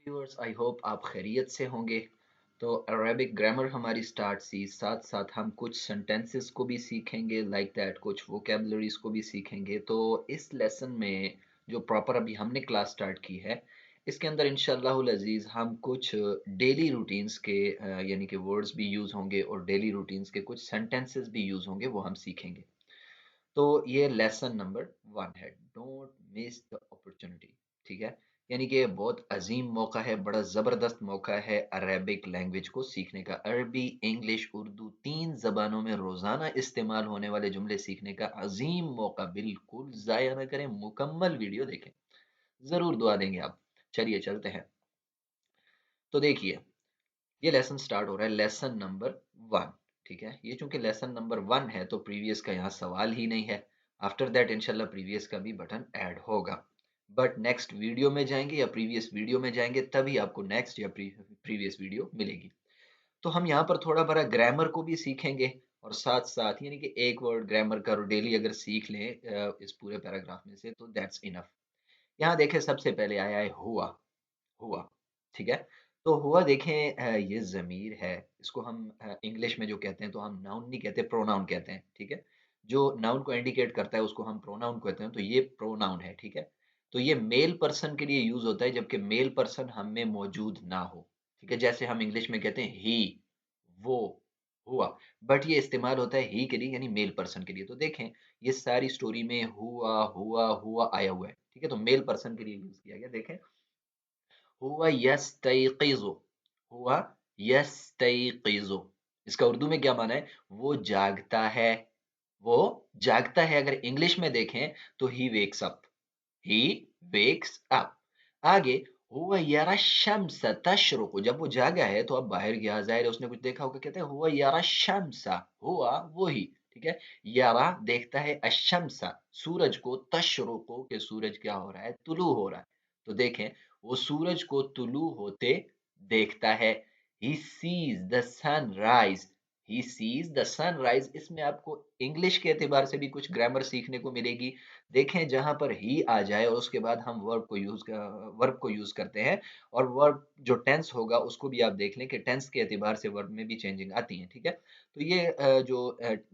Viewers, I hope आप खैरियत से होंगे। तो अरेबिक ग्रामर हमारी स्टार्ट सी, साथ साथ हम कुछ सेंटेंसेस को भी सीखेंगे, लाइक दैट कुछ वोकेबलरीज को भी सीखेंगे। तो इस लेसन में जो प्रॉपर अभी हमने क्लास स्टार्ट की है, इसके अंदर इंशाअल्लाहुल अजीज़ हम कुछ डेली रूटीन्स के यानी कि वर्ड्स भी यूज़ होंगे और डेली रूटीन्स के कुछ सेंटेंसेस भी यूज़ होंगे, वो हम सीखेंगे। तो ये लेसन नंबर 1 है, डोंट मिस द अपॉर्चुनिटी। ठीक है, यानी कि ये बहुत अजीम मौका है, बड़ा ज़बरदस्त मौका है अरेबिक लैंग्वेज को सीखने का। अरबी, इंग्लिश, उर्दू 3 ज़बानों में रोज़ाना इस्तेमाल होने वाले जुमले सीखने का अजीम मौका, बिल्कुल ज़ाया ना करें, मुकम्मल वीडियो देखें, ज़रूर दुआ देंगे आप। चलिए चलते हैं। तो देखिए, ये लेसन स्टार्ट हो रहा है, लेसन नंबर 1। ठीक है, ये चूंकि लेसन नंबर 1 है तो प्रीवियस का यहाँ सवाल ही नहीं है। आफ्टर दैट इंशाल्लाह प्रीवियस का भी बटन ऐड होगा, बट नेक्स्ट वीडियो में जाएंगे या प्रीवियस वीडियो में जाएंगे तभी आपको नेक्स्ट या प्रीवियस वीडियो मिलेगी। तो हम यहाँ पर थोड़ा बड़ा ग्रामर को भी सीखेंगे और साथ साथ यानी कि एक वर्ड ग्रामर का डेली अगर सीख लें इस पूरे पैराग्राफ में से तो दैट्स इनफ। यहाँ देखें, सबसे पहले आया है हुआ। हुआ, ठीक है? तो हुआ देखें, ये ज़मीर है, इसको हम इंग्लिश में जो कहते हैं तो हम नाउन नहीं कहते, प्रोनाउन कहते हैं, ठीक है? जो नाउन को इंडिकेट करता है उसको हम प्रोनाउन कहते हैं, तो ये प्रोनाउन है, ठीक है? तो ये मेल पर्सन के लिए यूज़ होता है जबकि मेल पर्सन हम में मौजूद ना हो, ठीक है? जैसे हम इंग्लिश में कहते हैं ही, वो, हुआ, बट ये इस्तेमाल होता है ही के लिए यानी मेल पर्सन के लिए। तो देखें, ये सारी स्टोरी में हुआ, हुआ, हुआ आया हुआ है, ठीक है? तो मेल पर्सन के लिए यूज़ किया गया। देखें, हुआ यस्तयक़िज़ु, हुआ यस्तयक़िज़ु, इसका उर्दू में क्या माना है? वो जागता है, वो जागता है। अगर इंग्लिश में देखें तो he wakes up, he wakes up. आगे, हुआ यरा शम्स तशरुक़ु, जब वो जागा है तो अब बाहर गया, ज़ाहिर है उसने कुछ देखा होगा, कहते हैं हुआ यरा शम्सा, हुआ वो ही, ठीक है? यरा देखता है, अशम्सा सूरज को, तशरुक़ु के सूरज क्या हो रहा है? तुलू हो रहा है। तो देखें, वो सूरज को तुलू होते देखता है। ही seize the sunrise, he seize the sunrise, इसमें आपको इंग्लिश के एतबार से भी कुछ ग्रामर सीखने को मिलेगी। देखें, जहाँ पर ही आ जाए और उसके बाद हम वर्ब को यूज़ करते हैं, और वर्ब जो टेंस होगा उसको भी आप देख लें कि टेंस के एतबार से वर्ब में भी चेंजिंग आती है, ठीक है? तो ये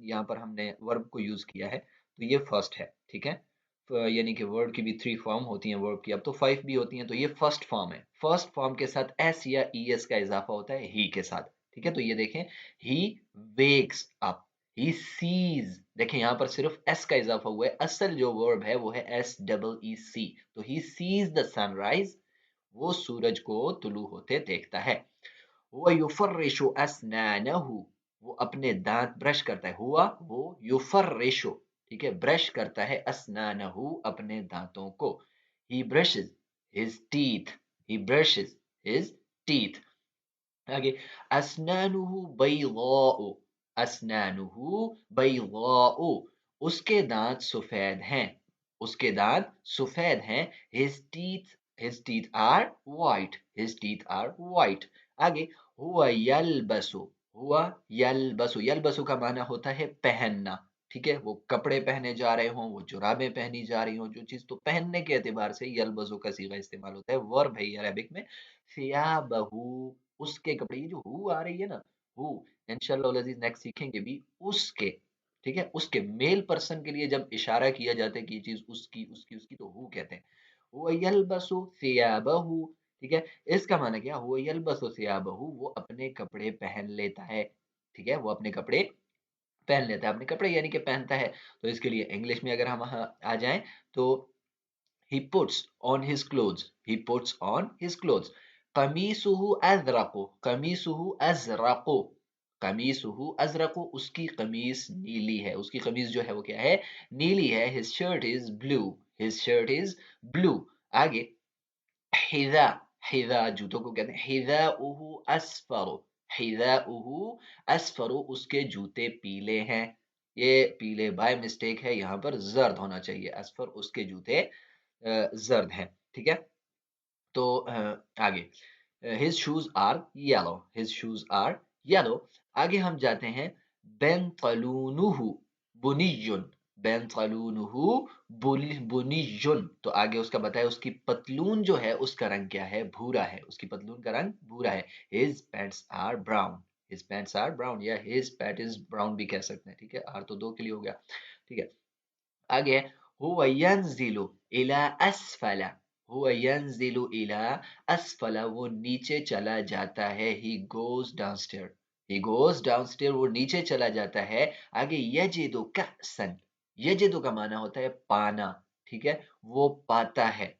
यहाँ पर हमने वर्ब को यूज़ किया है, तो ये फर्स्ट है, ठीक है? यानी कि वर्ड की भी 3 फॉर्म होती हैं, वर्ब की अब तो 5 भी होती हैं, तो ये फर्स्ट फॉर्म है। फर्स्ट फॉर्म के साथ एस या ईएस का इज़ाफ़ा होता है ही के साथ, ठीक है? तो ये देखें, he wakes up, he seize, देखें यहाँ पर सिर्फ एस का इज़ाफ़ा हुआ है, असल जो वर्ब है वो है एस डबल ई सी। तो ही सीज़ द सनराइज़, वो सूरज को तुलू होते देखता है। हुआ युफ़र्रिशु अस्नानहु, वो अपने दाँत ब्रश करता है। हुआ, वो, युफ़र्रिशु, ठीक है? ब्रश करता है, अस्नानहु अपने दाँतों को। ही ब्रशेज़ हिज़ टीथ, ही ब्रशेज़ हिज़ टीथ। आगे, अस्नानुहु बैज़ाउ, अस्नानुहु बैज़ाउ, उसके दाँत सफ़ेद हैं, उसके दाँत सफ़ेद हैं। His teeth are white, his teeth are white. आगे, हुआ यल्बसु, हुआ यल्बसु, यल्बसु का माना होता है पहनना, ठीक है? वो कपड़े पहने जा रहे हों, वो जुराबें पहनी जा रही हों, जो चीज़ तो पहनने के एतबार से यल्बसु का सीगा इस्तेमाल होता है, वर्ब है ये अरबिक में। सियाबहु, उसके कपड़े, ये जो हु आ रही है ना, हु, इंशाअल्लाह अज़ीज़ नेक्स्ट सीखेंगे भी, उसके, ठीक है? उसके मेल पर्सन के लिए जब इशारा किया जाता है कि ये चीज़ उसकी, उसकी, उसकी, तो हु कहते हैं। हुवा यल्बसु सियाबहु, ठीक है? इसका माना क्या? हुवा यल्बसु सियाबहु, वो अपने कपड़े पहन लेता है, ठीक है? वो अपने कपड़े पहन लेता है, अपने कपड़े यानी कि पहनता है। तो इसके लिए इंग्लिश में अगर हम आ जाएँ तो he puts on his clothes. He puts on his clothes. कमीसुहु अज़रक़ु, कमीसुहु अज़रक़ु, कमीसुहु अज़रक़ु, उसकी कमीज नीली है, उसकी कमीज जो है वो क्या है? नीली है। His shirt is blue. His shirt is blue. आगे, हिज़ा, हिज़ा जूतों को कहते हैं। हिज़ाउहु अस्फ़रु, हिज़ाउहु अस्फ़रु, उसके जूते पीले हैं। ये पीले बाय मिस्टेक है, यहाँ पर ज़र्द होना चाहिए। अस्फ़र, उसके जूते ज़र्द हैं, ठीक है? तो आगे, his shoes are yellow, his shoes are yellow. आगे हम जाते हैं, बेंतलूनुहु बुनिय्युन, बेंतलूनुहु बुनियुन, तो आगे उसका बताया उसकी पतलून जो है उसका रंग क्या है, भूरा है, उसकी पतलून का रंग भूरा है। His pants are brown, his pants are brown, या हिज पैंट इज ब्राउन भी कह सकते हैं, ठीक है, आर तो दो के लिए हो गया, ठीक है। आगे है हुवा यंजिलु इला अस्फला, हुवा यंजिलु इला अस्फला, वो नीचे चला जाता है, he goes downstair, he goes downstair, वो नीचे चला जाता है। आगे यजिदु कसन, यजिदु का माना होता है पाना, ठीक है, वो पाता है,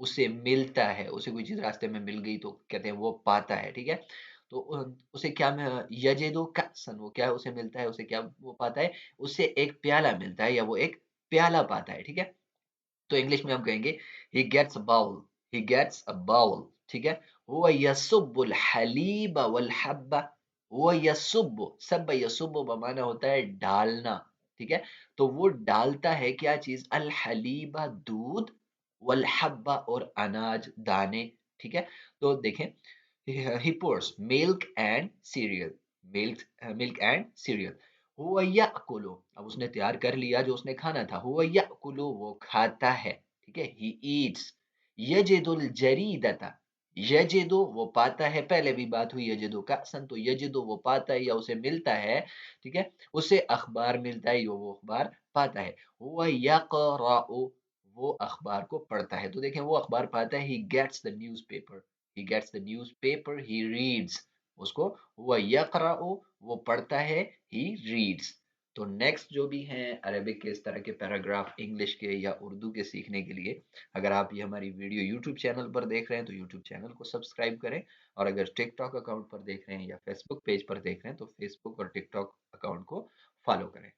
उसे मिलता है, उसे कोई चीज रास्ते में मिल गई तो कहते हैं वो पाता है, ठीक है। तो उसे क्या यजिदु कसन, वो क्या उसे मिलता है, उसे क्या वो पाता है, उसे एक प्याला मिलता है या वो एक प्याला पाता है, ठीक है। तो इंग्लिश में हम कहेंगे he gets a bowl, he gets a bowl, ठीक है। हुवा यसुब्बुल हलीब वल हब्बा, हुवा यसुब्बु, सब यसुब्बु बमाना होता है डालना, ठीक है। तो वो डालता है क्या चीज, अल हलीबा दूध, वल हब्बा और अनाज दाने, ठीक है। तो देखें, he pours milk and cereal, milk and cereal, हुआ याकुलु, अब उसने तैयार कर लिया जो उसने खाना था, हुआ याकुलु, वो खाता है, ठीक है, he eats, यजिदुल जरीदता, यजिदु वो पाता है, पहले भी बात हुई यजिदु का सन, तो यजिदु वो पाता है या उसे मिलता है, ठीक है, उसे अखबार मिलता है या वो अखबार पाता है। हुआ यक़राउ, वो अखबार को पढ़ता है, तो देखें वो अखबार पाता है, he gets the newspaper, he gets the newspaper, he reads, उसको हुआ यक़राउ, वो पढ़ता है, he reads। तो नेक्स्ट जो भी हैं अरेबिक के इस तरह के पैराग्राफ इंग्लिश के या उर्दू के सीखने के लिए, अगर आप ये हमारी वीडियो यूट्यूब चैनल पर देख रहे हैं तो यूट्यूब चैनल को सब्सक्राइब करें, और अगर टिकटॉक अकाउंट पर देख रहे हैं या फेसबुक पेज पर देख रहे हैं तो फेसबुक और टिकटॉक अकाउंट को फॉलो करें।